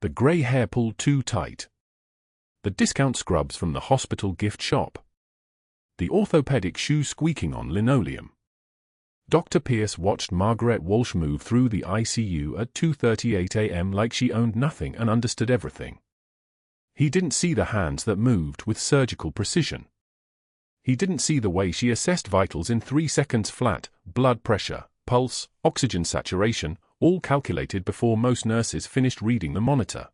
The grey hair pulled too tight. The discount scrubs from the hospital gift shop. The orthopedic shoe squeaking on linoleum. Dr. Pierce watched Margaret Walsh move through the ICU at 2:38 a.m. like she owned nothing and understood everything. He didn't see the hands that moved with surgical precision. He didn't see the way she assessed vitals in 3 seconds flat, blood pressure, pulse, oxygen saturation, all calculated before most nurses finished reading the monitor.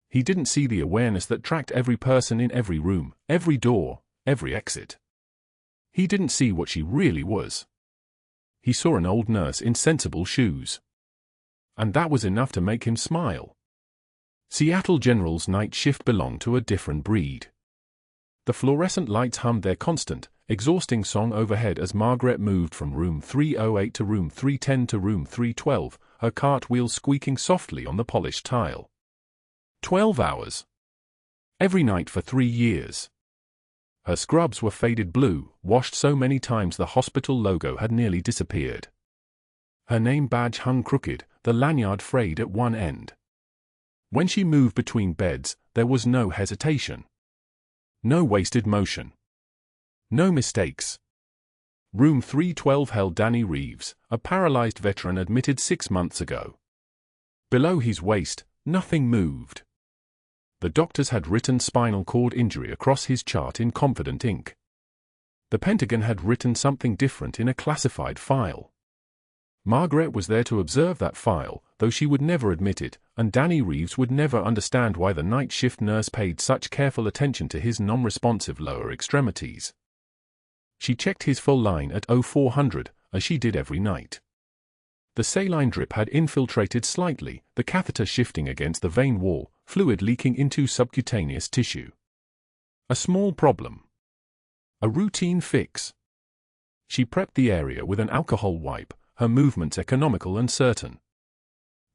He didn't see the awareness that tracked every person in every room, every door, every exit. He didn't see what she really was. He saw an old nurse in sensible shoes. And that was enough to make him smile. Seattle General's night shift belonged to a different breed. The fluorescent lights hummed their constant, exhausting song overhead as Margaret moved from room 308 to room 310 to room 312, her cartwheels squeaking softly on the polished tile. 12 hours. Every night for 3 years. Her scrubs were faded blue, washed so many times the hospital logo had nearly disappeared. Her name badge hung crooked, the lanyard frayed at one end. When she moved between beds, there was no hesitation. No wasted motion. No mistakes. Room 312 held Danny Reeves, a paralyzed veteran admitted 6 months ago. Below his waist, nothing moved. The doctors had written spinal cord injury across his chart in confident ink. The Pentagon had written something different in a classified file. Margaret was there to observe that file, though she would never admit it, and Danny Reeves would never understand why the night shift nurse paid such careful attention to his non-responsive lower extremities. She checked his full line at 0400, as she did every night. The saline drip had infiltrated slightly, the catheter shifting against the vein wall, fluid leaking into subcutaneous tissue. A small problem. A routine fix. She prepped the area with an alcohol wipe, her movements economical and certain.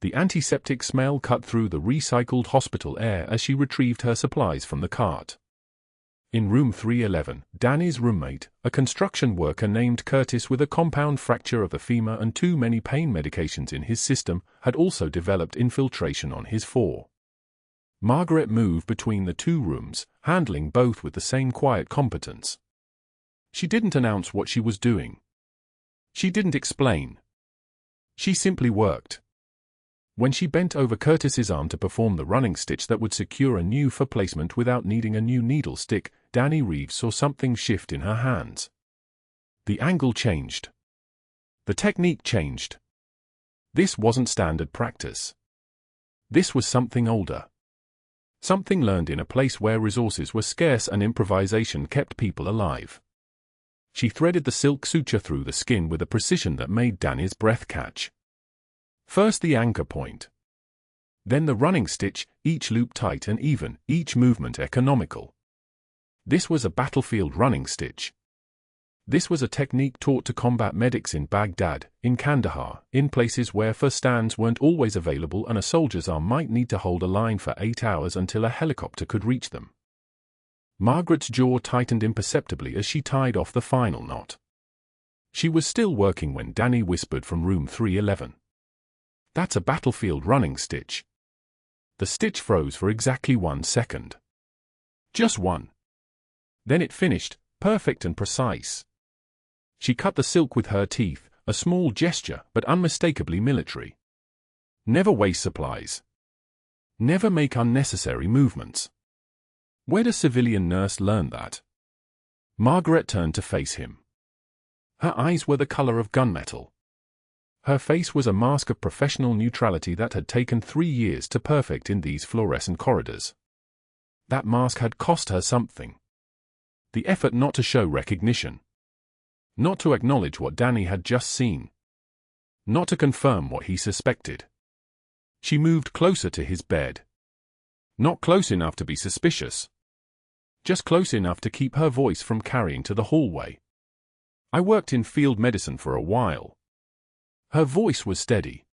The antiseptic smell cut through the recycled hospital air as she retrieved her supplies from the cart. In room 311, Danny's roommate, a construction worker named Curtis with a compound fracture of the femur and too many pain medications in his system, had also developed infiltration on his fore. Margaret moved between the 2 rooms, handling both with the same quiet competence. She didn't announce what she was doing. She didn't explain. She simply worked. When she bent over Curtis's arm to perform the running stitch that would secure a new for placement without needing a new needle stick, Danny Reeves saw something shift in her hands. The angle changed. The technique changed. This wasn't standard practice. This was something older. Something learned in a place where resources were scarce and improvisation kept people alive. She threaded the silk suture through the skin with a precision that made Danny's breath catch. First the anchor point. Then the running stitch, each loop tight and even, each movement economical. This was a battlefield running stitch. This was a technique taught to combat medics in Baghdad, in Kandahar, in places where first stands weren't always available and a soldier's arm might need to hold a line for 8 hours until a helicopter could reach them. Margaret's jaw tightened imperceptibly as she tied off the final knot. She was still working when Danny whispered from room 311. "That's a battlefield running stitch." The stitch froze for exactly 1 second. Just one. Then it finished, perfect and precise. She cut the silk with her teeth, a small gesture but unmistakably military. Never waste supplies. Never make unnecessary movements. Where does civilian nurse learn that? Margaret turned to face him. Her eyes were the color of gunmetal. Her face was a mask of professional neutrality that had taken 3 years to perfect in these fluorescent corridors. That mask had cost her something. The effort not to show recognition. Not to acknowledge what Danny had just seen. Not to confirm what he suspected. She moved closer to his bed. Not close enough to be suspicious. Just close enough to keep her voice from carrying to the hallway. "I worked in field medicine for a while." Her voice was steady.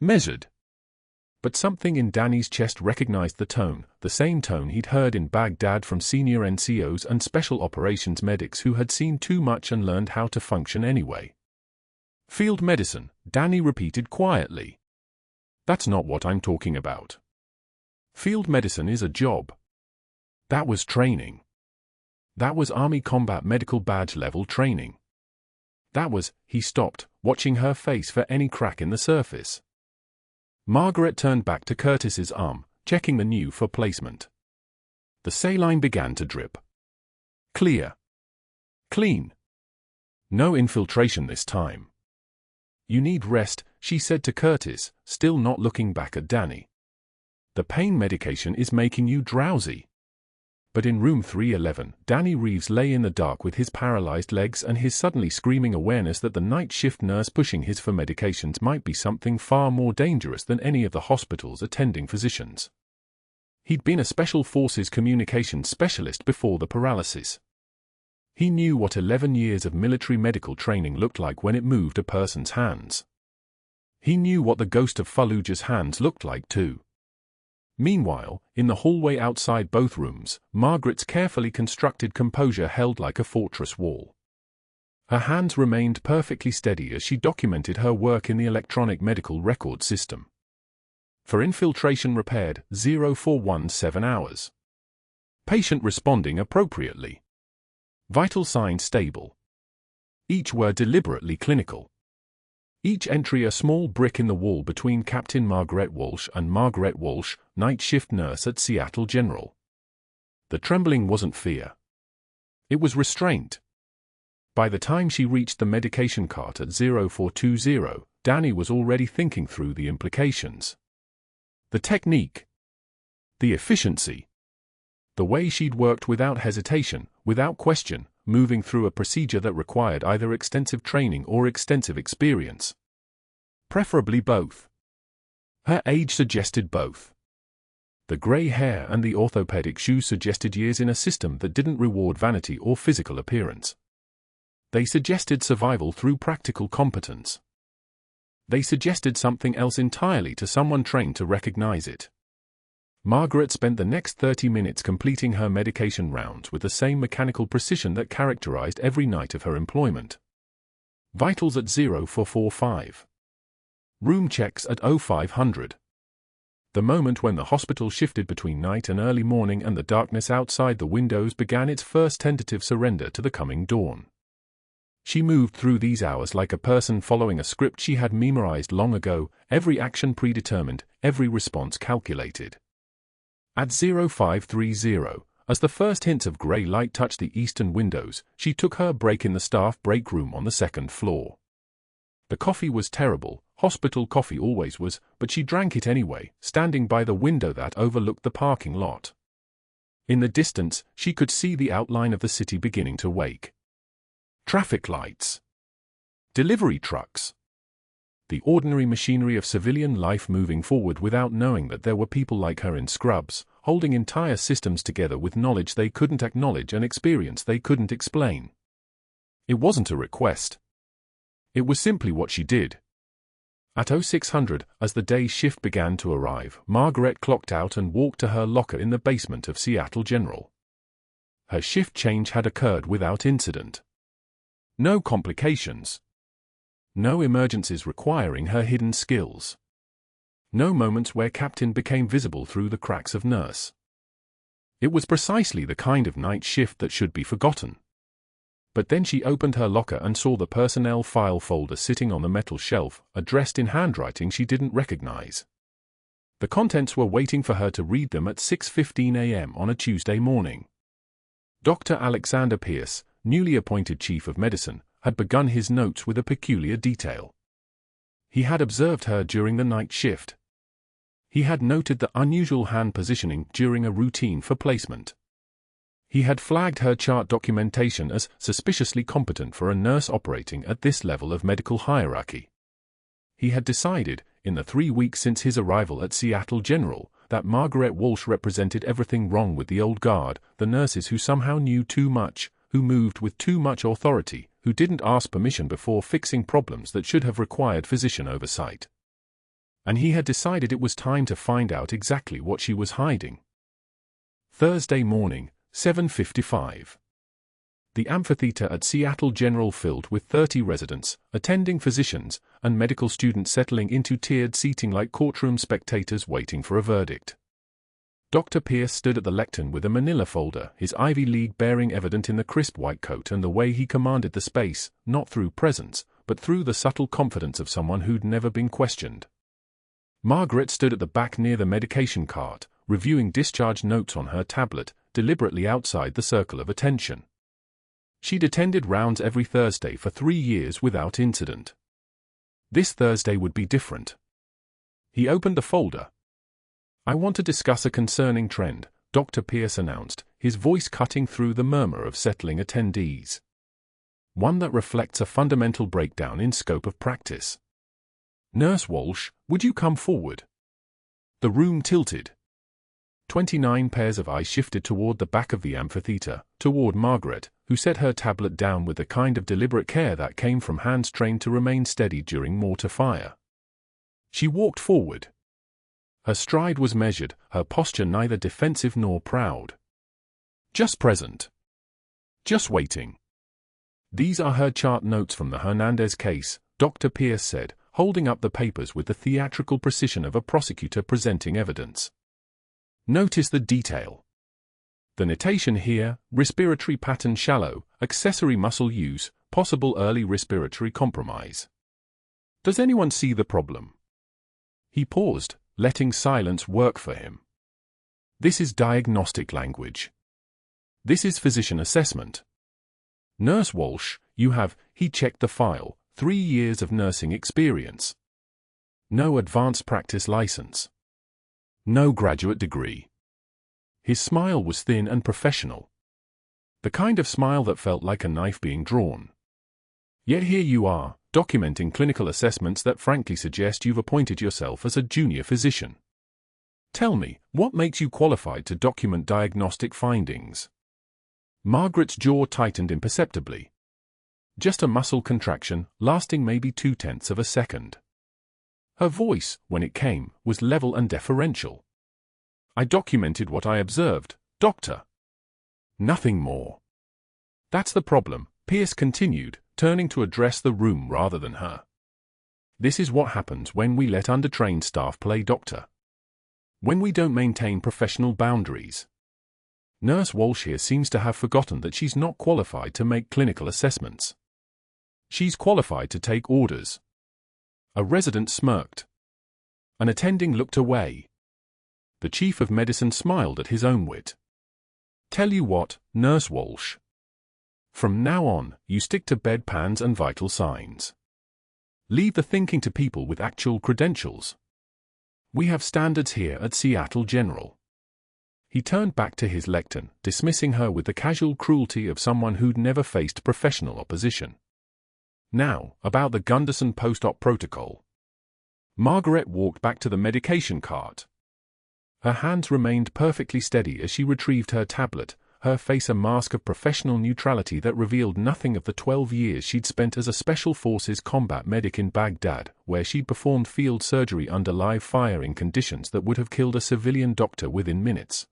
Measured. But something in Danny's chest recognized the tone, the same tone he'd heard in Baghdad from senior NCOs and special operations medics who had seen too much and learned how to function anyway. "Field medicine," Danny repeated quietly. "That's not what I'm talking about." Field medicine is a job. That was training. That was Army Combat Medical Badge level training. That was, he stopped, watching her face for any crack in the surface. Margaret turned back to Curtis's arm, checking the new for placement. The saline began to drip. Clear. Clean. No infiltration this time. You need rest, she said to Curtis, still not looking back at Danny. The pain medication is making you drowsy. But in room 311, Danny Reeves lay in the dark with his paralyzed legs and his suddenly screaming awareness that the night shift nurse pushing his for medications might be something far more dangerous than any of the hospital's attending physicians. He'd been a Special Forces communications specialist before the paralysis. He knew what 11 years of military medical training looked like when it moved a person's hands. He knew what the ghost of Fallujah's hands looked like too. Meanwhile, in the hallway outside both rooms, Margaret's carefully constructed composure held like a fortress wall. Her hands remained perfectly steady as she documented her work in the electronic medical record system. For infiltration repaired, 0417 hours. Patient responding appropriately. Vital signs stable. Each word deliberately clinical. Each entry a small brick in the wall between Captain Margaret Walsh and Margaret Walsh, night shift nurse at Seattle General. The trembling wasn't fear. It was restraint. By the time she reached the medication cart at 0420, Danny was already thinking through the implications. The technique. The efficiency. The way she'd worked without hesitation, without question, moving through a procedure that required either extensive training or extensive experience. Preferably both. Her age suggested both. The grey hair and the orthopedic shoes suggested years in a system that didn't reward vanity or physical appearance. They suggested survival through practical competence. They suggested something else entirely to someone trained to recognize it. Margaret spent the next 30 minutes completing her medication rounds with the same mechanical precision that characterized every night of her employment. Vitals at 0445. Room checks at 0500. The moment when the hospital shifted between night and early morning and the darkness outside the windows began its first tentative surrender to the coming dawn. She moved through these hours like a person following a script she had memorized long ago, every action predetermined, every response calculated. At 0530, as the first hints of grey light touched the eastern windows, she took her break in the staff break room on the second floor. The coffee was terrible, hospital coffee always was, but she drank it anyway, standing by the window that overlooked the parking lot. In the distance, she could see the outline of the city beginning to wake. Traffic lights. Delivery trucks. The ordinary machinery of civilian life moving forward without knowing that there were people like her in scrubs, holding entire systems together with knowledge they couldn't acknowledge and experience they couldn't explain. It wasn't a request. It was simply what she did. At 0600, as the day's shift began to arrive, Margaret clocked out and walked to her locker in the basement of Seattle General. Her shift change had occurred without incident. No complications. No emergencies requiring her hidden skills. No moments where Captain became visible through the cracks of nurse. It was precisely the kind of night shift that should be forgotten. But then she opened her locker and saw the personnel file folder sitting on the metal shelf, addressed in handwriting she didn't recognize. The contents were waiting for her to read them at 6:15 a.m. on a Tuesday morning. Dr. Alexander Pierce, newly appointed Chief of Medicine, had begun his notes with a peculiar detail. He had observed her during the night shift. He had noted the unusual hand positioning during a routine for placement. He had flagged her chart documentation as suspiciously competent for a nurse operating at this level of medical hierarchy. He had decided, in the 3 weeks since his arrival at Seattle General, that Margaret Walsh represented everything wrong with the old guard, the nurses who somehow knew too much, who moved with too much authority, who didn't ask permission before fixing problems that should have required physician oversight. And he had decided it was time to find out exactly what she was hiding. Thursday morning, 7:55. The amphitheater at Seattle General filled with 30 residents, attending physicians, and medical students settling into tiered seating like courtroom spectators waiting for a verdict. Dr. Pierce stood at the lectern with a manila folder, his Ivy League bearing evident in the crisp white coat and the way he commanded the space, not through presence, but through the subtle confidence of someone who'd never been questioned. Margaret stood at the back near the medication cart, reviewing discharge notes on her tablet, deliberately outside the circle of attention. She'd attended rounds every Thursday for 3 years without incident. This Thursday would be different. He opened the folder. "I want to discuss a concerning trend," Dr. Pierce announced, his voice cutting through the murmur of settling attendees. "One that reflects a fundamental breakdown in scope of practice. Nurse Walsh, would you come forward?" The room tilted. 29 pairs of eyes shifted toward the back of the amphitheater, toward Margaret, who set her tablet down with the kind of deliberate care that came from hands trained to remain steady during mortar fire. She walked forward. Her stride was measured, her posture neither defensive nor proud. "Just present. Just waiting." "These are her chart notes from the Hernandez case," Dr. Pierce said, holding up the papers with the theatrical precision of a prosecutor presenting evidence. "Notice the detail. The notation here: respiratory pattern shallow, accessory muscle use, possible early respiratory compromise. Does anyone see the problem?" He paused, letting silence work for him. "This is diagnostic language. This is physician assessment. Nurse Walsh, you have," he checked the file, 3 years of nursing experience. No advanced practice license. No graduate degree. His smile was thin and professional. The kind of smile that felt like a knife being drawn. "Yet here you are, documenting clinical assessments that frankly suggest you've appointed yourself as a junior physician. Tell me, what makes you qualified to document diagnostic findings?" Margaret's jaw tightened imperceptibly. Just a muscle contraction, lasting maybe 0.2 of a second. Her voice, when it came, was level and deferential. "I documented what I observed, doctor. Nothing more." "That's the problem," Pierce continued, turning to address the room rather than her. "This is what happens when we let undertrained staff play doctor. When we don't maintain professional boundaries. Nurse Walsh here seems to have forgotten that she's not qualified to make clinical assessments. She's qualified to take orders." A resident smirked. An attending looked away. The chief of medicine smiled at his own wit. "Tell you what, Nurse Walsh. From now on, you stick to bedpans and vital signs. Leave the thinking to people with actual credentials. We have standards here at Seattle General." He turned back to his lectern, dismissing her with the casual cruelty of someone who'd never faced professional opposition. "Now, about the Gunderson post-op protocol." Margaret walked back to the medication cart. Her hands remained perfectly steady as she retrieved her tablet, her face a mask of professional neutrality that revealed nothing of the 12 years she'd spent as a Special Forces combat medic in Baghdad, where she'd performed field surgery under live fire in conditions that would have killed a civilian doctor within minutes.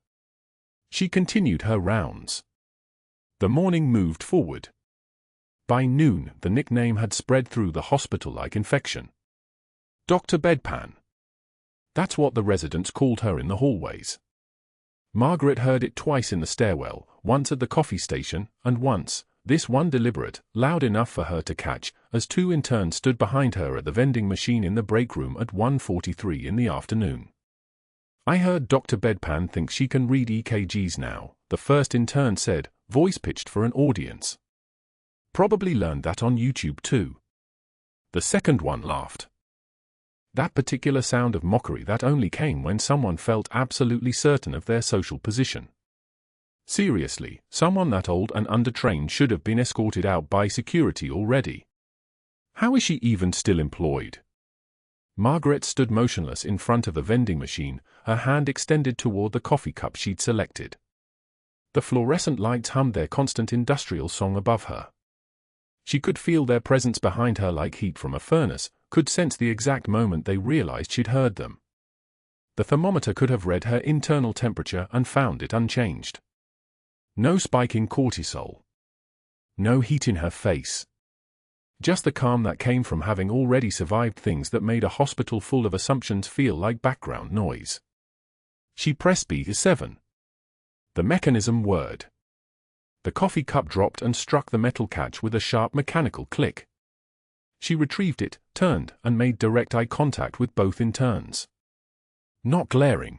She continued her rounds. The morning moved forward. By noon, the nickname had spread through the hospital like infection. Dr. Bedpan. That's what the residents called her in the hallways. Margaret heard it twice in the stairwell, once at the coffee station, and once, this one deliberate, loud enough for her to catch, as 2 interns stood behind her at the vending machine in the break room at 1:43 in the afternoon. "I heard Dr. Bedpan thinks she can read EKGs now," the first intern said, voice pitched for an audience. "Probably learned that on YouTube too." The second one laughed. That particular sound of mockery that only came when someone felt absolutely certain of their social position. Seriously, someone that old and undertrained should have been escorted out by security already. How is she even still employed? Margaret stood motionless in front of the vending machine, her hand extended toward the coffee cup she'd selected. The fluorescent lights hummed their constant industrial song above her. She could feel their presence behind her like heat from a furnace, could sense the exact moment they realized she'd heard them. The thermometer could have read her internal temperature and found it unchanged. No spike in cortisol. No heat in her face. Just the calm that came from having already survived things that made a hospital full of assumptions feel like background noise. She pressed B7. The mechanism whirred. The coffee cup dropped and struck the metal catch with a sharp mechanical click. She retrieved it, turned, and made direct eye contact with both interns. Not glaring.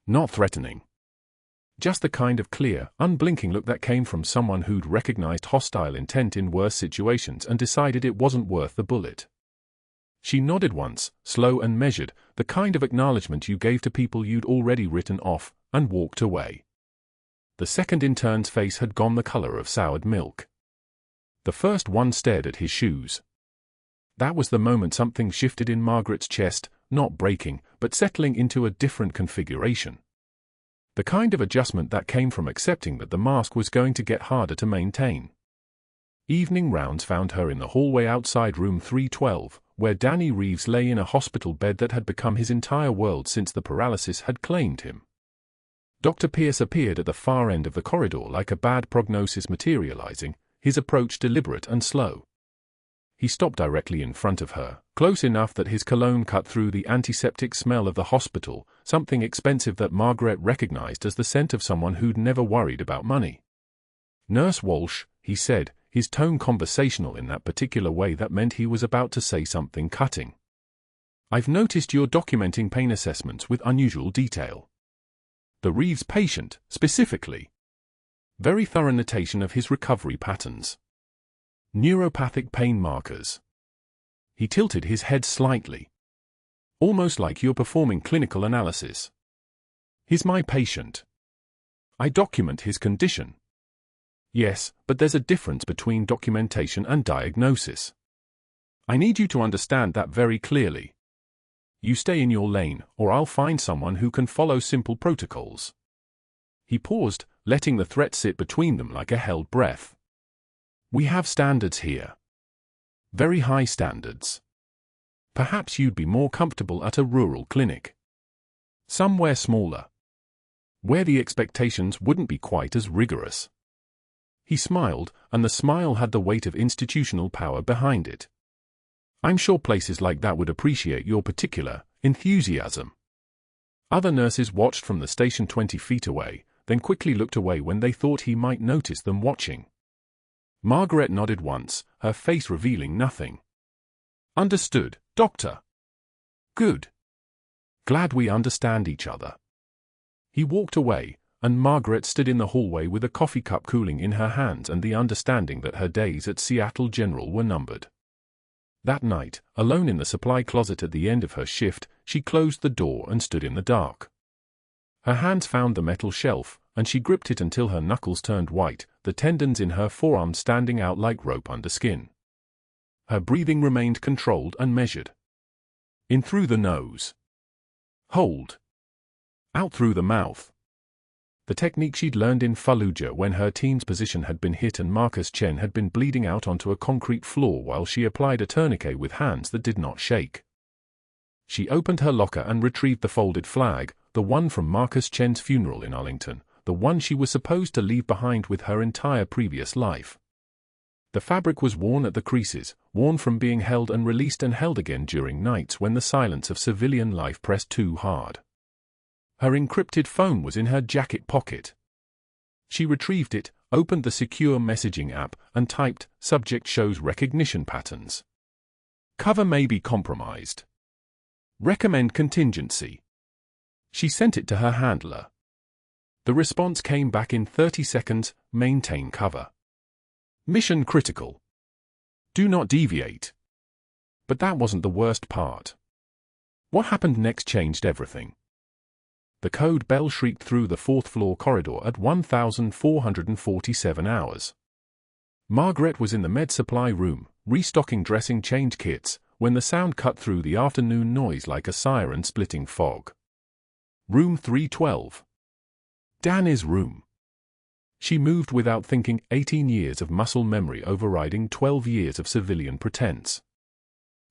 Not threatening. Just the kind of clear, unblinking look that came from someone who'd recognized hostile intent in worse situations and decided it wasn't worth the bullet. She nodded once, slow and measured, the kind of acknowledgement you gave to people you'd already written off, and walked away. The second intern's face had gone the color of soured milk. The first one stared at his shoes. That was the moment something shifted in Margaret's chest, not breaking, but settling into a different configuration. The kind of adjustment that came from accepting that the mask was going to get harder to maintain. Evening rounds found her in the hallway outside room 312, where Danny Reeves lay in a hospital bed that had become his entire world since the paralysis had claimed him. Dr. Pierce appeared at the far end of the corridor like a bad prognosis materializing, his approach deliberate and slow. He stopped directly in front of her, close enough that his cologne cut through the antiseptic smell of the hospital, something expensive that Margaret recognized as the scent of someone who'd never worried about money. "Nurse Walsh," he said, his tone conversational in that particular way that meant he was about to say something cutting. "I've noticed you're documenting pain assessments with unusual detail. The Reeves patient, specifically. Very thorough notation of his recovery patterns. Neuropathic pain markers." He tilted his head slightly. "Almost like you're performing clinical analysis. He's my patient. I document his condition." "Yes, but there's a difference between documentation and diagnosis. I need you to understand that very clearly. You stay in your lane, or I'll find someone who can follow simple protocols." He paused, letting the threat sit between them like a held breath. "We have standards here. Very high standards. Perhaps you'd be more comfortable at a rural clinic. Somewhere smaller. Where the expectations wouldn't be quite as rigorous." He smiled, and the smile had the weight of institutional power behind it. "I'm sure places like that would appreciate your particular enthusiasm." Other nurses watched from the station 20 feet away, then quickly looked away when they thought he might notice them watching. Margaret nodded once, her face revealing nothing. "Understood, Doctor." "Good. Glad we understand each other." He walked away, and Margaret stood in the hallway with a coffee cup cooling in her hands and the understanding that her days at Seattle General were numbered. That night, alone in the supply closet at the end of her shift, she closed the door and stood in the dark. Her hands found the metal shelf, and she gripped it until her knuckles turned white, the tendons in her forearms standing out like rope under skin. Her breathing remained controlled and measured. In through the nose. Hold. Out through the mouth. The technique she'd learned in Fallujah when her team's position had been hit and Marcus Chen had been bleeding out onto a concrete floor while she applied a tourniquet with hands that did not shake. She opened her locker and retrieved the folded flag, the one from Marcus Chen's funeral in Arlington, the one she was supposed to leave behind with her entire previous life. The fabric was worn at the creases, worn from being held and released and held again during nights when the silence of civilian life pressed too hard. Her encrypted phone was in her jacket pocket. She retrieved it, opened the secure messaging app, and typed, "Subject shows recognition patterns. Cover may be compromised. Recommend contingency." She sent it to her handler. The response came back in 30 seconds, "Maintain cover. Mission critical. Do not deviate." But that wasn't the worst part. What happened next changed everything. The code bell shrieked through the fourth-floor corridor at 1,447 hours. Margaret was in the med supply room, restocking dressing change kits, when the sound cut through the afternoon noise like a siren splitting fog. Room 312. Danny's room. She moved without thinking, 18 years of muscle memory overriding 12 years of civilian pretense.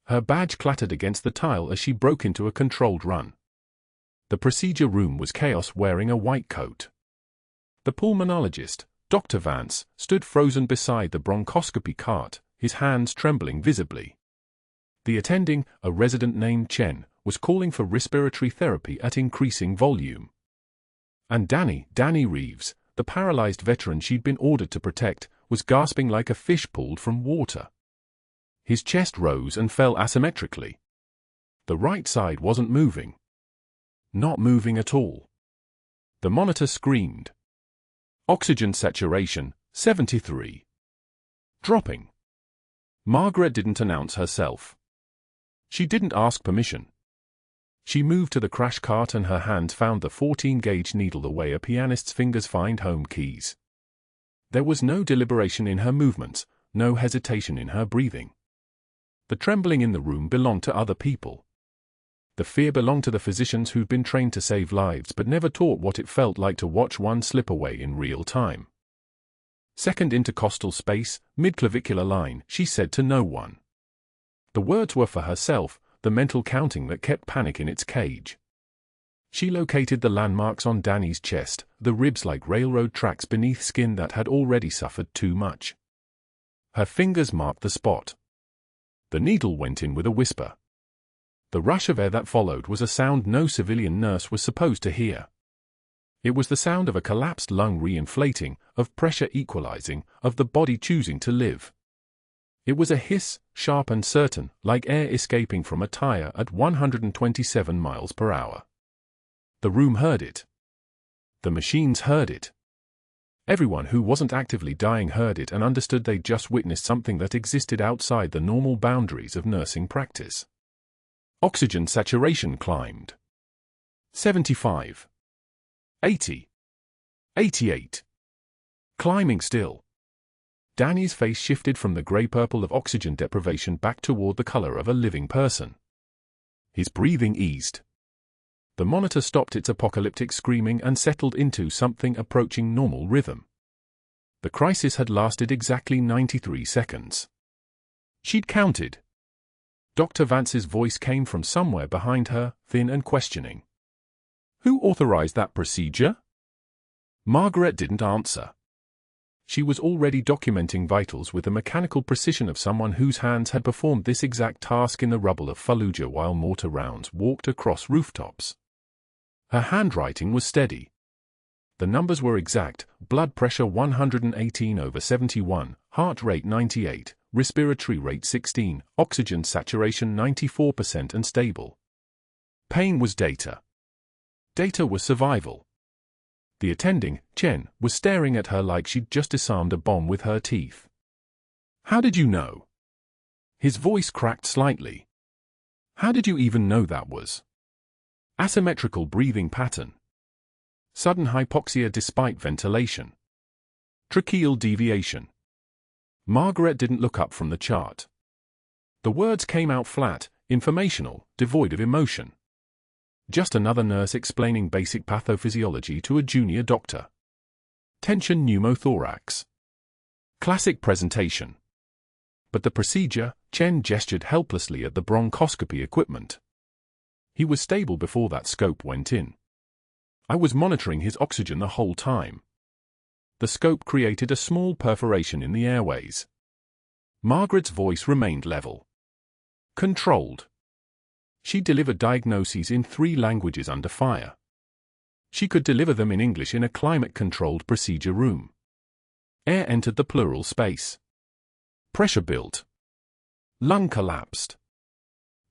Her badge clattered against the tile as she broke into a controlled run. The procedure room was chaos wearing a white coat. The pulmonologist, Dr. Vance, stood frozen beside the bronchoscopy cart, his hands trembling visibly. The attending, a resident named Chen, was calling for respiratory therapy at increasing volume. And Danny Reeves, the paralyzed veteran she'd been ordered to protect, was gasping like a fish pulled from water. His chest rose and fell asymmetrically. The right side wasn't moving. Not moving at all. The monitor screamed. Oxygen saturation, 73. Dropping. Margaret didn't announce herself. She didn't ask permission. She moved to the crash cart and her hand found the 14-gauge needle the way a pianist's fingers find home keys. There was no deliberation in her movements, no hesitation in her breathing. The trembling in the room belonged to other people. The fear belonged to the physicians who'd been trained to save lives but never taught what it felt like to watch one slip away in real time. Second intercostal space, mid-clavicular line, she said to no one. The words were for herself, the mental counting that kept panic in its cage. She located the landmarks on Danny's chest, the ribs like railroad tracks beneath skin that had already suffered too much. Her fingers marked the spot. The needle went in with a whisper. The rush of air that followed was a sound no civilian nurse was supposed to hear. It was the sound of a collapsed lung re-inflating, of pressure equalizing, of the body choosing to live. It was a hiss, sharp and certain, like air escaping from a tire at 127 miles per hour. The room heard it. The machines heard it. Everyone who wasn't actively dying heard it and understood they'd just witnessed something that existed outside the normal boundaries of nursing practice. Oxygen saturation climbed. 75. 80. 88. Climbing still. Danny's face shifted from the grey-purple of oxygen deprivation back toward the color of a living person. His breathing eased. The monitor stopped its apocalyptic screaming and settled into something approaching normal rhythm. The crisis had lasted exactly 93 seconds. She'd counted. Dr. Vance's voice came from somewhere behind her, thin and questioning. "Who authorized that procedure?" Margaret didn't answer. She was already documenting vitals with the mechanical precision of someone whose hands had performed this exact task in the rubble of Fallujah while mortar rounds walked across rooftops. Her handwriting was steady. The numbers were exact: blood pressure 118/71, heart rate 98, respiratory rate 16, oxygen saturation 94% and stable. Pain was data. Data was survival. The attending, Chen, was staring at her like she'd just disarmed a bomb with her teeth. "How did you know?" His voice cracked slightly. "How did you even know that was?" Asymmetrical breathing pattern. Sudden hypoxia despite ventilation. Tracheal deviation. Margaret didn't look up from the chart. The words came out flat, informational, devoid of emotion. Just another nurse explaining basic pathophysiology to a junior doctor. Tension pneumothorax. Classic presentation. But the procedure, Chen gestured helplessly at the bronchoscopy equipment. He was stable before that scope went in. I was monitoring his oxygen the whole time. The scope created a small perforation in the airways. Margaret's voice remained level. Controlled. She delivered diagnoses in 3 languages under fire. She could deliver them in English in a climate-controlled procedure room. Air entered the pleural space. Pressure built. Lung collapsed.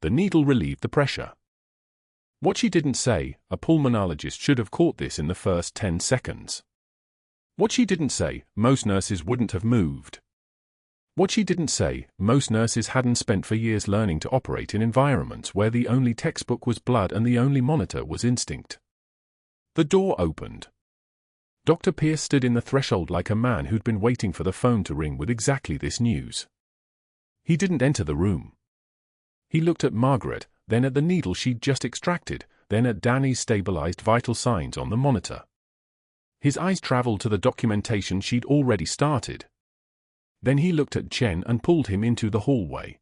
The needle relieved the pressure. What she didn't say, a pulmonologist should have caught this in the first 10 seconds. What she didn't say, most nurses wouldn't have moved. What she didn't say, most nurses hadn't spent for years learning to operate in environments where the only textbook was blood and the only monitor was instinct. The door opened. Dr. Pierce stood in the threshold like a man who'd been waiting for the phone to ring with exactly this news. He didn't enter the room. He looked at Margaret, then at the needle she'd just extracted, then at Danny's stabilized vital signs on the monitor. His eyes traveled to the documentation she'd already started. Then he looked at Chen and pulled him into the hallway.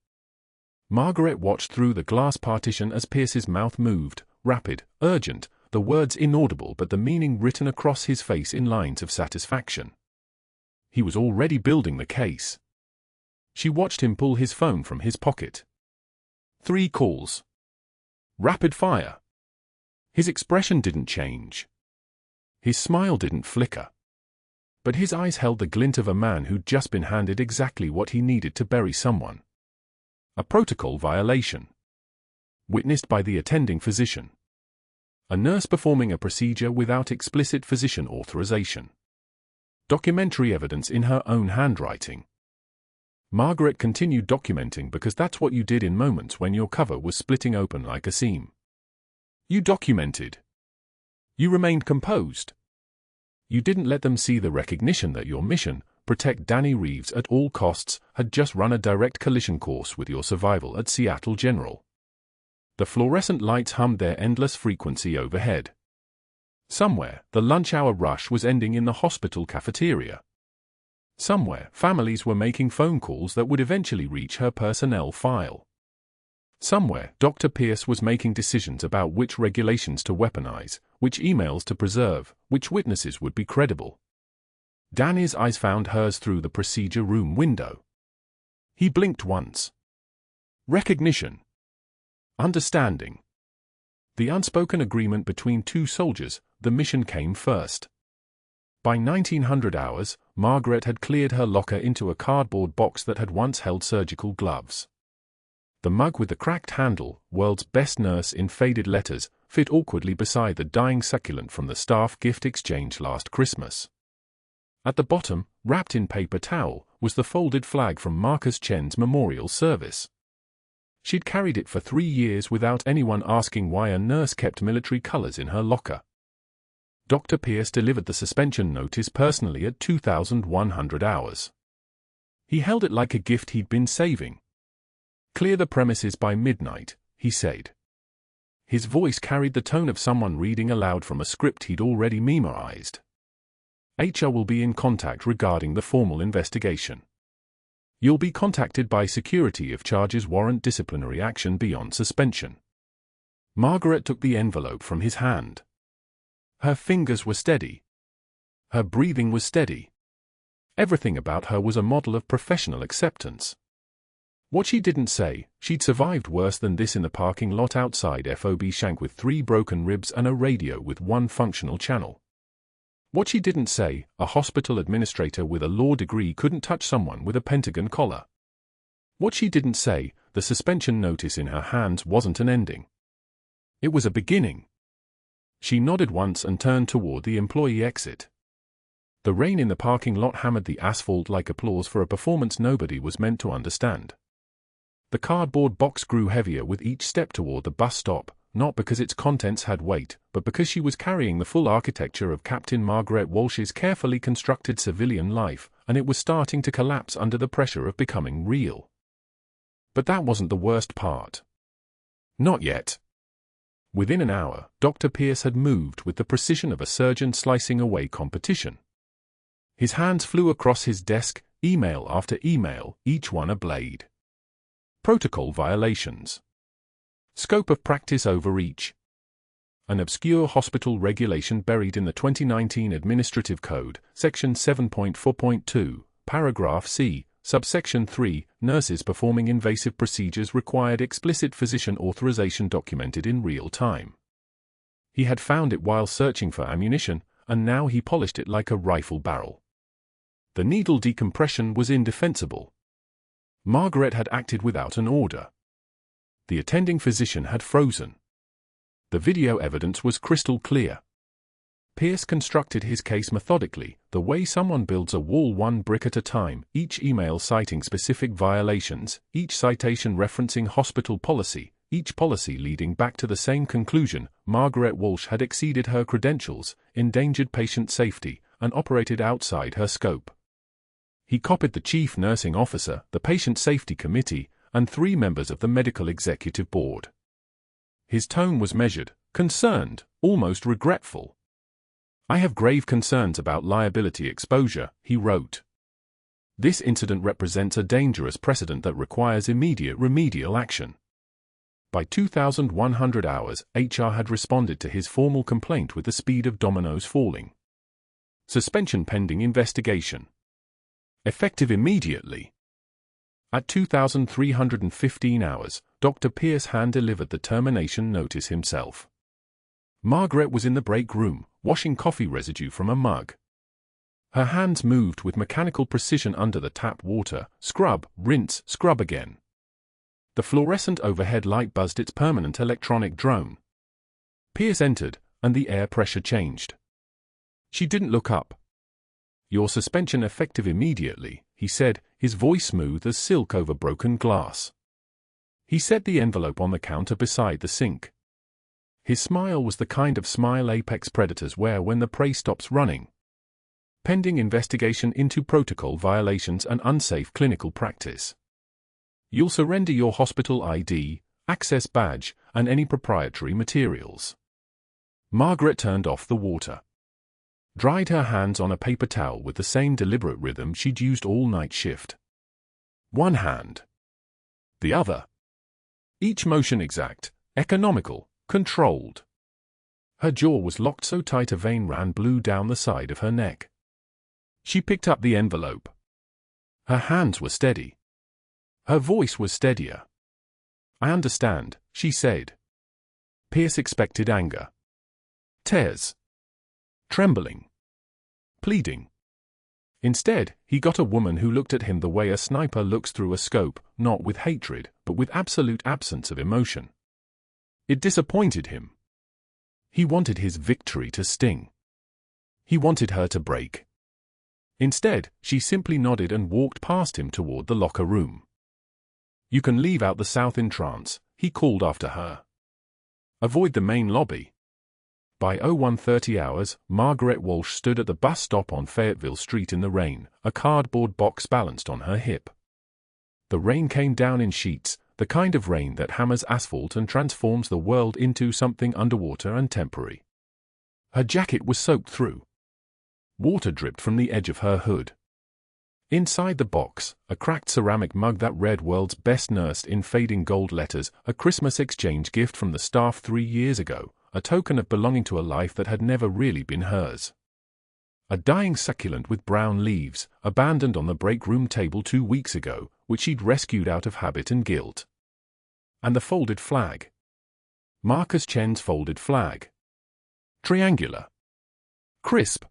Margaret watched through the glass partition as Pierce's mouth moved, rapid, urgent, the words inaudible but the meaning written across his face in lines of satisfaction. He was already building the case. She watched him pull his phone from his pocket. 3 calls. Rapid fire. His expression didn't change. His smile didn't flicker. But his eyes held the glint of a man who'd just been handed exactly what he needed to bury someone. A protocol violation. Witnessed by the attending physician. A nurse performing a procedure without explicit physician authorization. Documentary evidence in her own handwriting. Margaret continued documenting because that's what you did in moments when your cover was splitting open like a seam. You documented. You remained composed. You didn't let them see the recognition that your mission, protect Danny Reeves at all costs, had just run a direct collision course with your survival at Seattle General. The fluorescent lights hummed their endless frequency overhead. Somewhere, the lunch hour rush was ending in the hospital cafeteria. Somewhere, families were making phone calls that would eventually reach her personnel file. Somewhere, Dr. Pierce was making decisions about which regulations to weaponize, which emails to preserve, which witnesses would be credible. Danny's eyes found hers through the procedure room window. He blinked once. Recognition. Understanding. The unspoken agreement between two soldiers, the mission came first. By 1900 hours, Margaret had cleared her locker into a cardboard box that had once held surgical gloves. The mug with the cracked handle, "World's Best Nurse" in faded letters, fit awkwardly beside the dying succulent from the staff gift exchange last Christmas. At the bottom, wrapped in paper towel, was the folded flag from Marcus Chen's memorial service. She'd carried it for 3 years without anyone asking why a nurse kept military colors in her locker. Dr. Pierce delivered the suspension notice personally at 2,100 hours. He held it like a gift he'd been saving. "Clear the premises by midnight," he said. His voice carried the tone of someone reading aloud from a script he'd already memorized. "HR will be in contact regarding the formal investigation. You'll be contacted by security if charges warrant disciplinary action beyond suspension." Margaret took the envelope from his hand. Her fingers were steady. Her breathing was steady. Everything about her was a model of professional acceptance. What she didn't say, she'd survived worse than this in the parking lot outside FOB Shank with 3 broken ribs and a radio with 1 functional channel. What she didn't say, a hospital administrator with a law degree couldn't touch someone with a Pentagon collar. What she didn't say, the suspension notice in her hands wasn't an ending. It was a beginning. She nodded once and turned toward the employee exit. The rain in the parking lot hammered the asphalt like applause for a performance nobody was meant to understand. The cardboard box grew heavier with each step toward the bus stop, not because its contents had weight, but because she was carrying the full architecture of Captain Margaret Walsh's carefully constructed civilian life, and it was starting to collapse under the pressure of becoming real. But that wasn't the worst part. Not yet. Within an hour, Dr. Pierce had moved with the precision of a surgeon slicing away competition. His hands flew across his desk, email after email, each one a blade. Protocol violations. Scope of practice overreach. An obscure hospital regulation buried in the 2019 Administrative Code, Section 7.4.2, Paragraph C, Subsection 3, nurses performing invasive procedures required explicit physician authorization documented in real time. He had found it while searching for ammunition, and now he polished it like a rifle barrel. The needle decompression was indefensible. Margaret had acted without an order. The attending physician had frozen. The video evidence was crystal clear. Pierce constructed his case methodically, the way someone builds a wall 1 brick at a time, each email citing specific violations, each citation referencing hospital policy, each policy leading back to the same conclusion: Margaret Walsh had exceeded her credentials, endangered patient safety, and operated outside her scope. He copied the chief nursing officer, the patient safety committee, and 3 members of the medical executive board. His tone was measured, concerned, almost regretful. "I have grave concerns about liability exposure," he wrote. "This incident represents a dangerous precedent that requires immediate remedial action." By 2,100 hours, HR had responded to his formal complaint with the speed of dominoes falling. Suspension pending investigation. Effective immediately. At 2,315 hours, Dr. Pierce hand-delivered the termination notice himself. Margaret was in the break room, washing coffee residue from a mug. Her hands moved with mechanical precision under the tap water, scrub, rinse, scrub again. The fluorescent overhead light buzzed its permanent electronic drone. Pierce entered, and the air pressure changed. She didn't look up. "Your suspension effective immediately," he said, his voice smooth as silk over broken glass. He set the envelope on the counter beside the sink. His smile was the kind of smile apex predators wear when the prey stops running. "Pending investigation into protocol violations and unsafe clinical practice. You'll surrender your hospital ID, access badge, and any proprietary materials." Margaret turned off the water. Dried her hands on a paper towel with the same deliberate rhythm she'd used all night shift. One hand. The other. Each motion exact, economical, controlled. Her jaw was locked so tight a vein ran blue down the side of her neck. She picked up the envelope. Her hands were steady. Her voice was steadier. "I understand," she said. Pierce expected anger. Tears. Trembling. Pleading. Instead, he got a woman who looked at him the way a sniper looks through a scope, not with hatred, but with absolute absence of emotion. It disappointed him. He wanted his victory to sting. He wanted her to break. Instead, she simply nodded and walked past him toward the locker room. "You can leave out the south entrance," he called after her. "Avoid the main lobby." By 01:30 hours, Margaret Walsh stood at the bus stop on Fayetteville Street in the rain, a cardboard box balanced on her hip. The rain came down in sheets, the kind of rain that hammers asphalt and transforms the world into something underwater and temporary. Her jacket was soaked through. Water dripped from the edge of her hood. Inside the box, a cracked ceramic mug that read "World's Best Nursed" in fading gold letters, a Christmas exchange gift from the staff 3 years ago, a token of belonging to a life that had never really been hers. A dying succulent with brown leaves, abandoned on the break room table 2 weeks ago, which she'd rescued out of habit and guilt. And the folded flag. Marcus Chen's folded flag. Triangular. Crisp.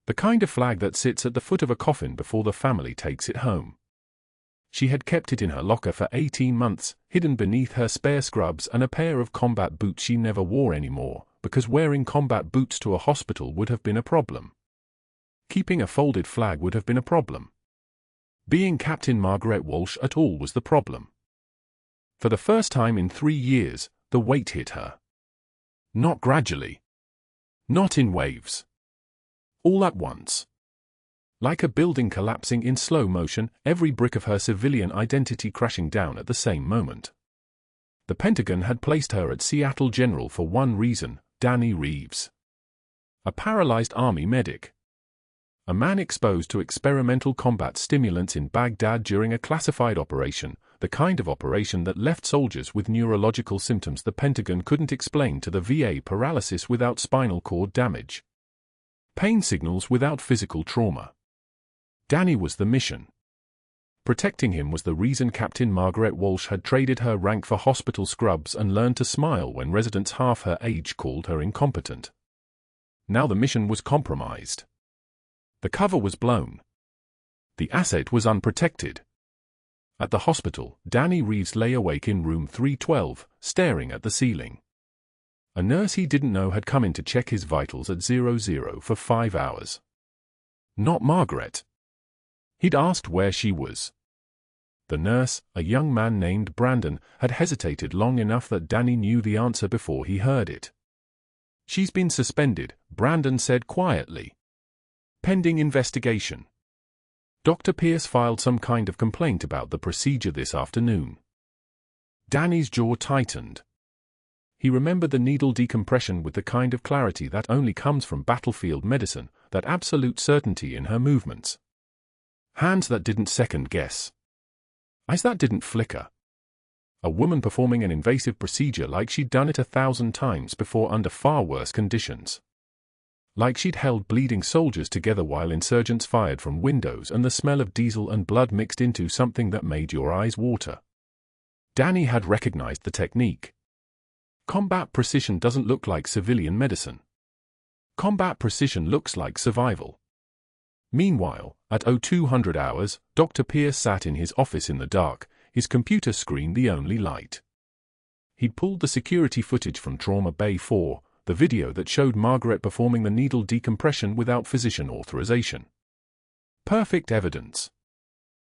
The kind of flag that sits at the foot of a coffin before the family takes it home. She had kept it in her locker for 18 months, hidden beneath her spare scrubs and a pair of combat boots she never wore anymore, because wearing combat boots to a hospital would have been a problem. Keeping a folded flag would have been a problem. Being Captain Margaret Walsh at all was the problem. For the first time in 3 years, the weight hit her. Not gradually. Not in waves. All at once. Like a building collapsing in slow motion, every brick of her civilian identity crashing down at the same moment. The Pentagon had placed her at Seattle General for one reason: Danny Reeves. A paralyzed army medic. A man exposed to experimental combat stimulants in Baghdad during a classified operation, the kind of operation that left soldiers with neurological symptoms the Pentagon couldn't explain to the VA: paralysis without spinal cord damage. Pain signals without physical trauma. Danny was the mission. Protecting him was the reason Captain Margaret Walsh had traded her rank for hospital scrubs and learned to smile when residents half her age called her incompetent. Now the mission was compromised. The cover was blown. The asset was unprotected. At the hospital, Danny Reeves lay awake in room 312, staring at the ceiling. A nurse he didn't know had come in to check his vitals at 00 for 5 hours. Not Margaret. He'd asked where she was. The nurse, a young man named Brandon, had hesitated long enough that Danny knew the answer before he heard it. "She's been suspended," Brandon said quietly. "Pending investigation." Dr. Pierce filed some kind of complaint about the procedure this afternoon. Danny's jaw tightened. He remembered the needle decompression with the kind of clarity that only comes from battlefield medicine, that absolute certainty in her movements. Hands that didn't second-guess. Eyes that didn't flicker. A woman performing an invasive procedure like she'd done it 1,000 times before under far worse conditions. Like she'd held bleeding soldiers together while insurgents fired from windows and the smell of diesel and blood mixed into something that made your eyes water. Danny had recognized the technique. Combat precision doesn't look like civilian medicine. Combat precision looks like survival. Meanwhile, at 0200 hours, Dr. Pierce sat in his office in the dark, his computer screen the only light. He'd pulled the security footage from Trauma Bay 4, the video that showed Margaret performing the needle decompression without physician authorization. Perfect evidence.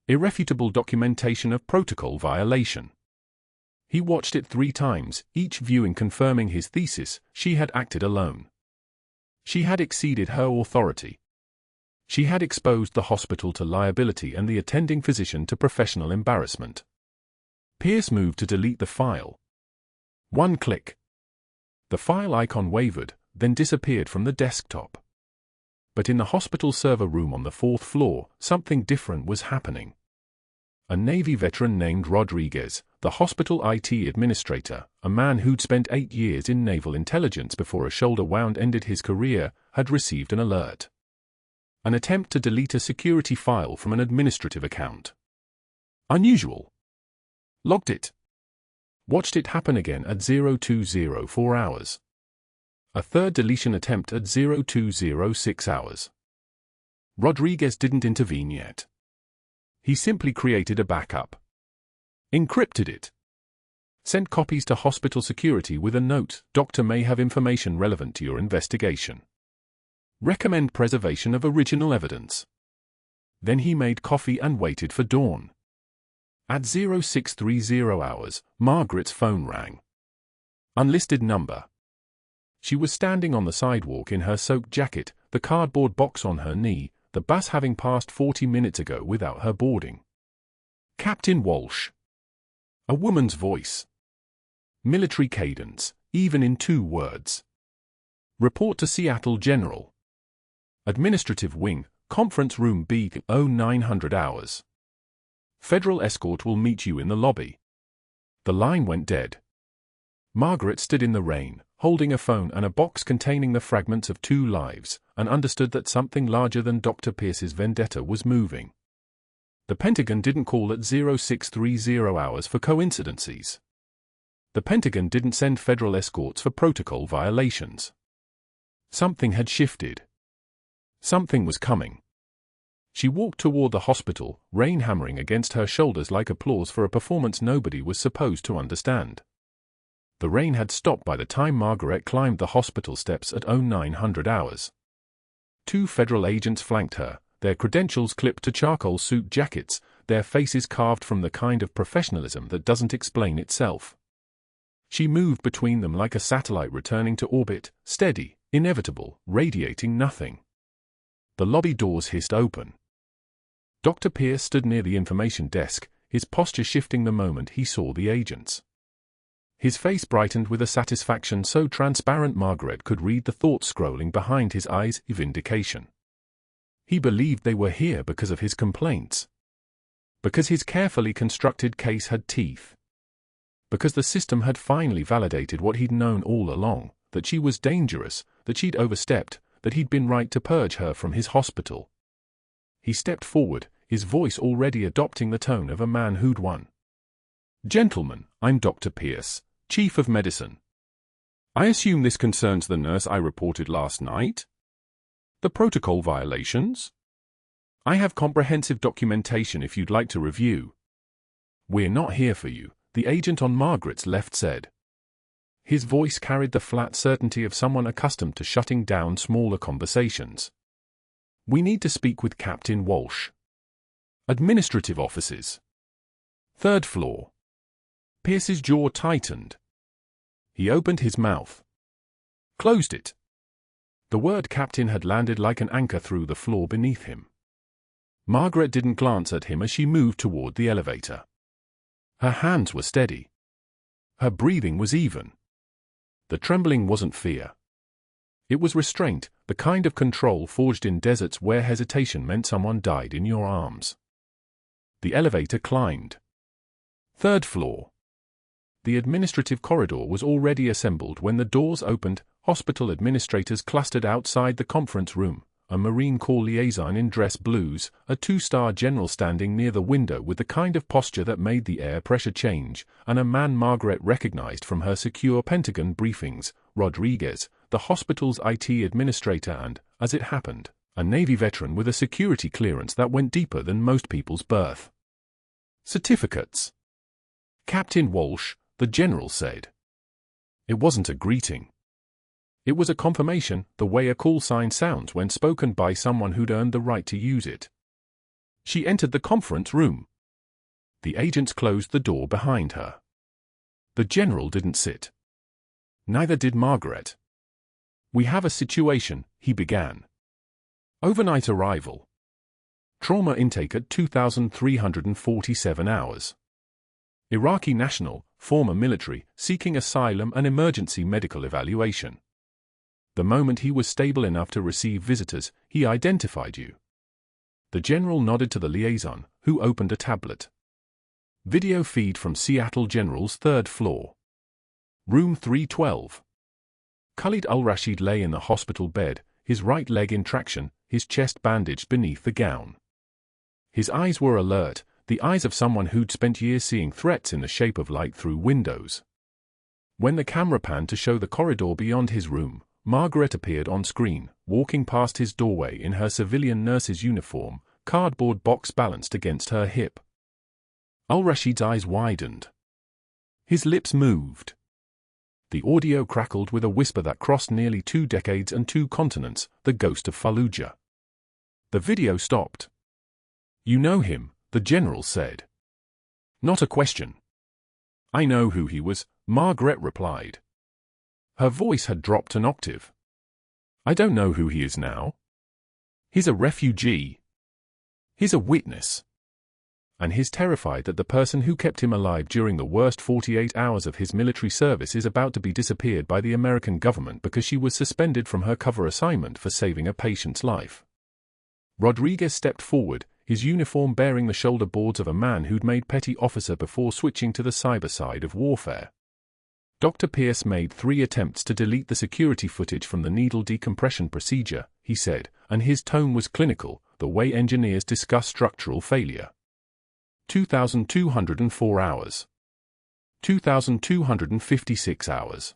Irrefutable documentation of protocol violation. He watched it 3 times, each viewing confirming his thesis: she had acted alone. She had exceeded her authority. She had exposed the hospital to liability and the attending physician to professional embarrassment. Pierce moved to delete the file. 1 click. The file icon wavered, then disappeared from the desktop. But in the hospital server room on the 4th floor, something different was happening. A Navy veteran named Rodriguez, the hospital IT administrator, a man who'd spent 8 years in naval intelligence before a shoulder wound ended his career, had received an alert. An attempt to delete a security file from an administrative account. Unusual. Logged it. Watched it happen again at 0204 hours. A third deletion attempt at 0206 hours. Rodriguez didn't intervene yet. He simply created a backup. Encrypted it. Sent copies to hospital security with a note: "Doctor may have information relevant to your investigation. Recommend preservation of original evidence." Then he made coffee and waited for dawn. At 0630 hours, Margaret's phone rang. Unlisted number. She was standing on the sidewalk in her soaked jacket, the cardboard box on her knee, the bus having passed 40 minutes ago without her boarding. Captain Walsh. A woman's voice. Military cadence, even in 2 words. Report to Seattle General. Administrative Wing, Conference Room B, 0900 hours. Federal escort will meet you in the lobby. The line went dead. Margaret stood in the rain, holding a phone and a box containing the fragments of 2 lives, and understood that something larger than Dr. Pierce's vendetta was moving. The Pentagon didn't call at 0630 hours for coincidences. The Pentagon didn't send federal escorts for protocol violations. Something had shifted. Something was coming. She walked toward the hospital, rain hammering against her shoulders like applause for a performance nobody was supposed to understand. The rain had stopped by the time Margaret climbed the hospital steps at 0900 hours. 2 federal agents flanked her, their credentials clipped to charcoal suit jackets, their faces carved from the kind of professionalism that doesn't explain itself. She moved between them like a satellite returning to orbit, steady, inevitable, radiating nothing. The lobby doors hissed open. Dr. Pierce stood near the information desk, his posture shifting the moment he saw the agents. His face brightened with a satisfaction so transparent Margaret could read the thoughts scrolling behind his eyes: vindication. He believed they were here because of his complaints. Because his carefully constructed case had teeth. Because the system had finally validated what he'd known all along, that she was dangerous, that she'd overstepped, that he'd been right to purge her from his hospital. He stepped forward, his voice already adopting the tone of a man who'd won. "Gentlemen, I'm Dr. Pierce, Chief of Medicine. I assume this concerns the nurse I reported last night? The protocol violations? I have comprehensive documentation if you'd like to review." "We're not here for you," the agent on Margaret's left said. His voice carried the flat certainty of someone accustomed to shutting down smaller conversations. "We need to speak with Captain Walsh. Administrative offices. 3rd floor." Pierce's jaw tightened. He opened his mouth. Closed it. The word captain had landed like an anchor through the floor beneath him. Margaret didn't glance at him as she moved toward the elevator. Her hands were steady. Her breathing was even. The trembling wasn't fear. It was restraint, the kind of control forged in deserts where hesitation meant someone died in your arms. The elevator climbed. 3rd floor. The administrative corridor was already assembled when the doors opened, hospital administrators clustered outside the conference room, a Marine Corps liaison in dress blues, a two-star general standing near the window with the kind of posture that made the air pressure change, and a man Margaret recognized from her secure Pentagon briefings, Rodriguez, the hospital's IT administrator and, as it happened, a Navy veteran with a security clearance that went deeper than most people's birth certificates. "Captain Walsh," the general said. It wasn't a greeting. It was a confirmation, the way a call sign sounds when spoken by someone who'd earned the right to use it. She entered the conference room. The agents closed the door behind her. The general didn't sit. Neither did Margaret. "We have a situation," he began. "Overnight arrival. Trauma intake at 2,347 hours. Iraqi national, former military, seeking asylum and emergency medical evaluation. The moment he was stable enough to receive visitors, he identified you." The general nodded to the liaison, who opened a tablet. Video feed from Seattle General's third floor. Room 312. Khalid al-Rashid lay in the hospital bed, his right leg in traction, his chest bandaged beneath the gown. His eyes were alert, the eyes of someone who'd spent years seeing threats in the shape of light through windows. When the camera panned to show the corridor beyond his room, Margaret appeared on screen, walking past his doorway in her civilian nurse's uniform, cardboard box balanced against her hip. Al-Rashid's eyes widened. His lips moved. The audio crackled with a whisper that crossed nearly 2 decades and 2 continents, the ghost of Fallujah. The video stopped. "You know him," the general said. "Not a question." "I know who he was," Margaret replied. Her voice had dropped an octave. "I don't know who he is now. He's a refugee. He's a witness. And he's terrified that the person who kept him alive during the worst 48 hours of his military service is about to be disappeared by the American government because she was suspended from her cover assignment for saving a patient's life." Rodriguez stepped forward, his uniform bearing the shoulder boards of a man who'd made petty officer before switching to the cyber side of warfare. "Dr. Pierce made 3 attempts to delete the security footage from the needle decompression procedure," he said, and his tone was clinical, the way engineers discuss structural failure. 2,204 hours. 2,256 hours.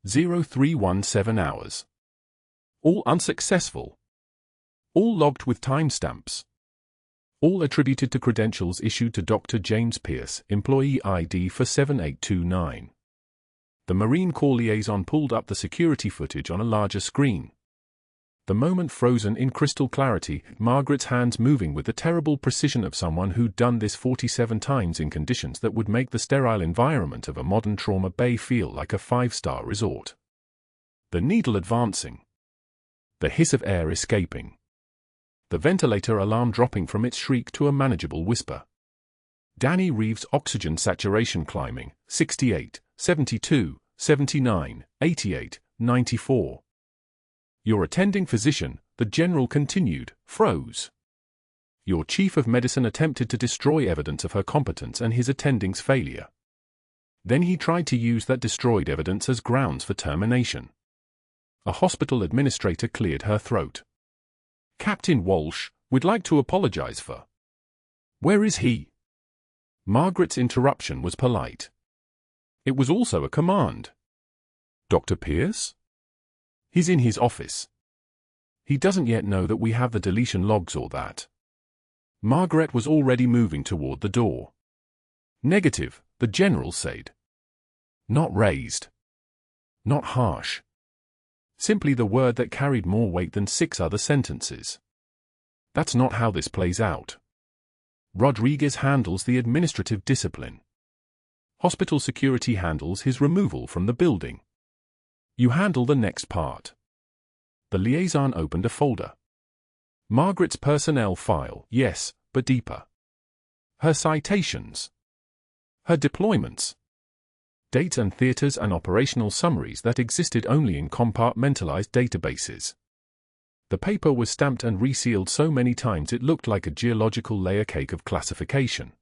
0317 hours. All unsuccessful. All logged with timestamps. All attributed to credentials issued to Dr. James Pierce, employee ID for 7829. The Marine Corps liaison pulled up the security footage on a larger screen. The moment frozen in crystal clarity, Margaret's hands moving with the terrible precision of someone who'd done this 47 times in conditions that would make the sterile environment of a modern trauma bay feel like a 5-star resort. The needle advancing. The hiss of air escaping. The ventilator alarm dropping from its shriek to a manageable whisper. Danny Reeves' oxygen saturation climbing, 68, 72, 79, 88, 94. Your attending physician, the general continued, froze. Your chief of medicine attempted to destroy evidence of her competence and his attending's failure. Then he tried to use that destroyed evidence as grounds for termination. A hospital administrator cleared her throat. "Captain Walsh, we'd like to apologize for." "Where is he?" Margaret's interruption was polite. It was also a command. "Dr. Pierce?" "He's in his office. He doesn't yet know that we have the deletion logs or that." Margaret was already moving toward the door. "Negative," the general said. Not raised. Not harsh. Simply the word that carried more weight than 6 other sentences. "That's not how this plays out. Rodriguez handles the administrative discipline. Hospital security handles his removal from the building. You handle the next part." The liaison opened a folder. Margaret's personnel file, yes, but deeper. Her citations. Her deployments. Dates and theaters and operational summaries that existed only in compartmentalized databases. The paper was stamped and resealed so many times it looked like a geological layer cake of classification.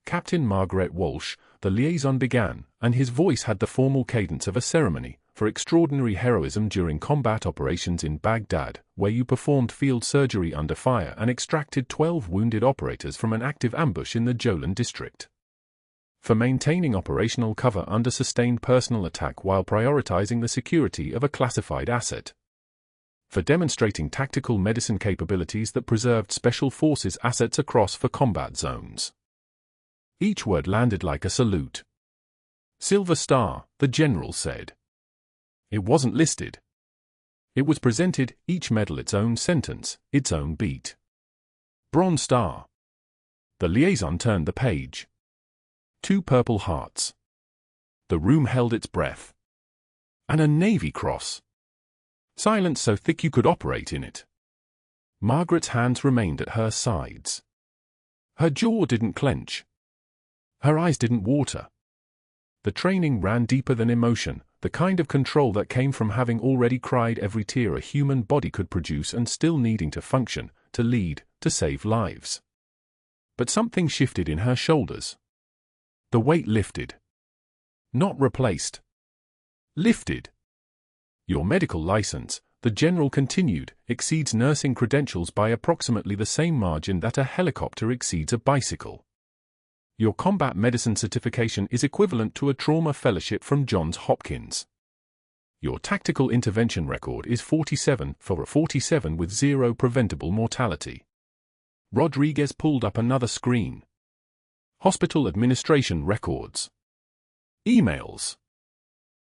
"Captain Margaret Walsh," the liaison began, and his voice had the formal cadence of a ceremony, for extraordinary heroism during combat operations in Baghdad, where you performed field surgery under fire and extracted 12 wounded operators from an active ambush in the Jolan district. For maintaining operational cover under sustained personal attack while prioritizing the security of a classified asset. For demonstrating tactical medicine capabilities that preserved Special Forces assets across for combat zones. Each word landed like a salute. Silver Star, the general said. It wasn't listed. It was presented, each medal its own sentence, its own beat. Bronze Star. The liaison turned the page. 2 Purple Hearts. The room held its breath. And a Navy Cross. Silence so thick you could operate in it. Margaret's hands remained at her sides. Her jaw didn't clench. Her eyes didn't water. The training ran deeper than emotion, the kind of control that came from having already cried every tear a human body could produce and still needing to function, to lead, to save lives. But something shifted in her shoulders. The weight lifted. Not replaced. Lifted. Your medical license, the general continued, exceeds nursing credentials by approximately the same margin that a helicopter exceeds a bicycle. Your combat medicine certification is equivalent to a trauma fellowship from Johns Hopkins. Your tactical intervention record is 47 for a 47 with 0 preventable mortality. Rodriguez pulled up another screen. Hospital administration records. Emails.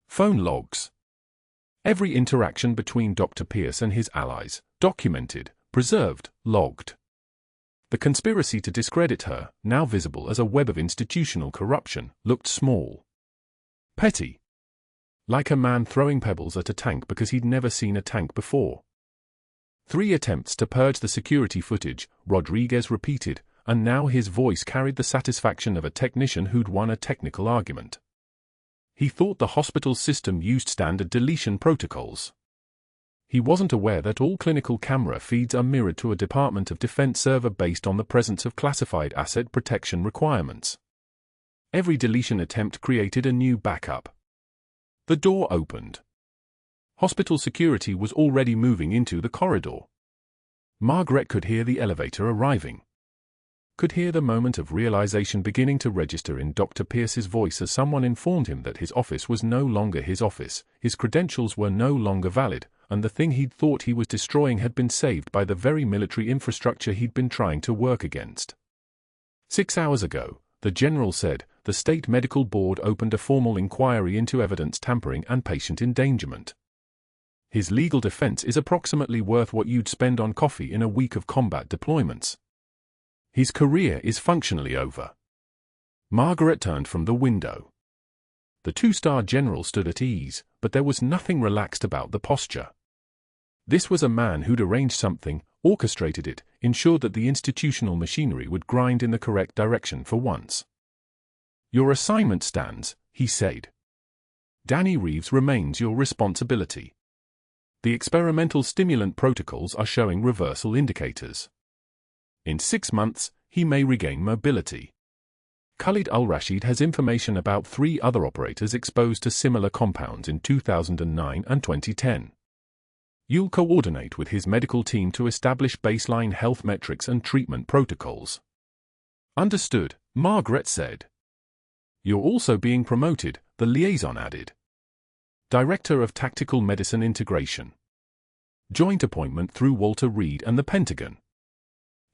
Phone logs. Every interaction between Dr. Pierce and his allies, documented, preserved, logged. The conspiracy to discredit her, now visible as a web of institutional corruption, looked small. Petty. Like a man throwing pebbles at a tank because he'd never seen a tank before. 3 attempts to purge the security footage, Rodriguez repeated, and now his voice carried the satisfaction of a technician who'd won a technical argument. He thought the hospital system used standard deletion protocols. He wasn't aware that all clinical camera feeds are mirrored to a Department of Defense server based on the presence of classified asset protection requirements. Every deletion attempt created a new backup. The door opened. Hospital security was already moving into the corridor. Margaret could hear the elevator arriving. Could hear the moment of realization beginning to register in Dr. Pierce's voice as someone informed him that his office was no longer his office, his credentials were no longer valid, and the thing he'd thought he was destroying had been saved by the very military infrastructure he'd been trying to work against. 6 hours ago, the general said, the State Medical Board opened a formal inquiry into evidence tampering and patient endangerment. His legal defense is approximately worth what you'd spend on coffee in a week of combat deployments. His career is functionally over. Margaret turned from the window. The 2-star general stood at ease, but there was nothing relaxed about the posture. This was a man who'd arranged something, orchestrated it, ensured that the institutional machinery would grind in the correct direction for once. Your assignment stands, he said. Danny Reeves remains your responsibility. The experimental stimulant protocols are showing reversal indicators. In 6 months, he may regain mobility. Khalid al-Rashid has information about 3 other operators exposed to similar compounds in 2009 and 2010. You'll coordinate with his medical team to establish baseline health metrics and treatment protocols. Understood, Margaret said. You're also being promoted, the liaison added. Director of Tactical Medicine Integration. Joint appointment through Walter Reed and the Pentagon.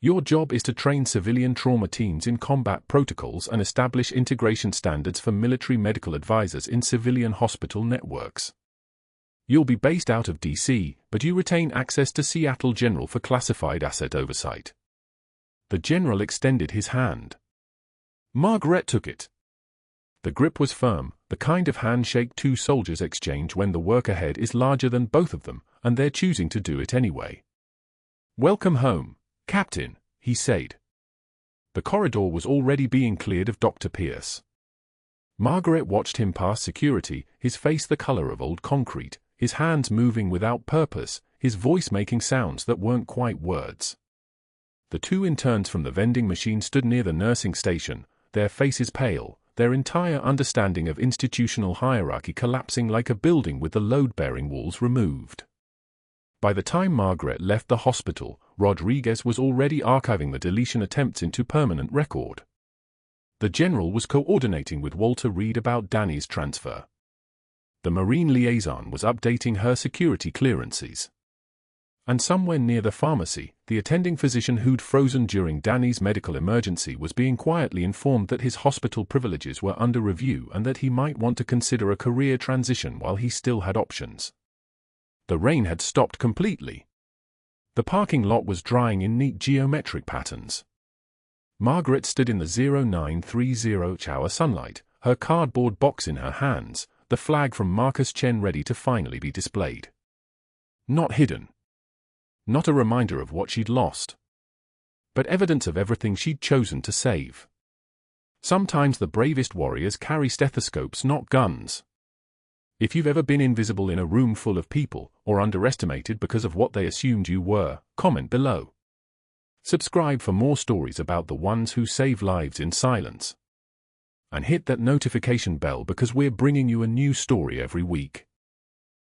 Your job is to train civilian trauma teams in combat protocols and establish integration standards for military medical advisors in civilian hospital networks. You'll be based out of D.C., but you retain access to Seattle General for classified asset oversight. The general extended his hand. Margaret took it. The grip was firm, the kind of handshake 2 soldiers exchange when the work ahead is larger than both of them, and they're choosing to do it anyway. Welcome home, Captain, he said. The corridor was already being cleared of Dr. Pierce. Margaret watched him pass security, his face the color of old concrete, his hands moving without purpose, his voice making sounds that weren't quite words. The 2 interns from the vending machine stood near the nursing station, their faces pale, their entire understanding of institutional hierarchy collapsing like a building with the load-bearing walls removed. By the time Margaret left the hospital, Rodriguez was already archiving the deletion attempts into permanent record. The general was coordinating with Walter Reed about Danny's transfer. The Marine liaison was updating her security clearances. And somewhere near the pharmacy, the attending physician who'd frozen during Danny's medical emergency was being quietly informed that his hospital privileges were under review and that he might want to consider a career transition while he still had options. The rain had stopped completely. The parking lot was drying in neat geometric patterns. Margaret stood in the 0930-hour sunlight, her cardboard box in her hands, the flag from Marcus Chen ready to finally be displayed. Not hidden. Not a reminder of what she'd lost, but evidence of everything she'd chosen to save. Sometimes the bravest warriors carry stethoscopes, not guns. If you've ever been invisible in a room full of people, or underestimated because of what they assumed you were, comment below. Subscribe for more stories about the ones who save lives in silence. And hit that notification bell because we're bringing you a new story every week.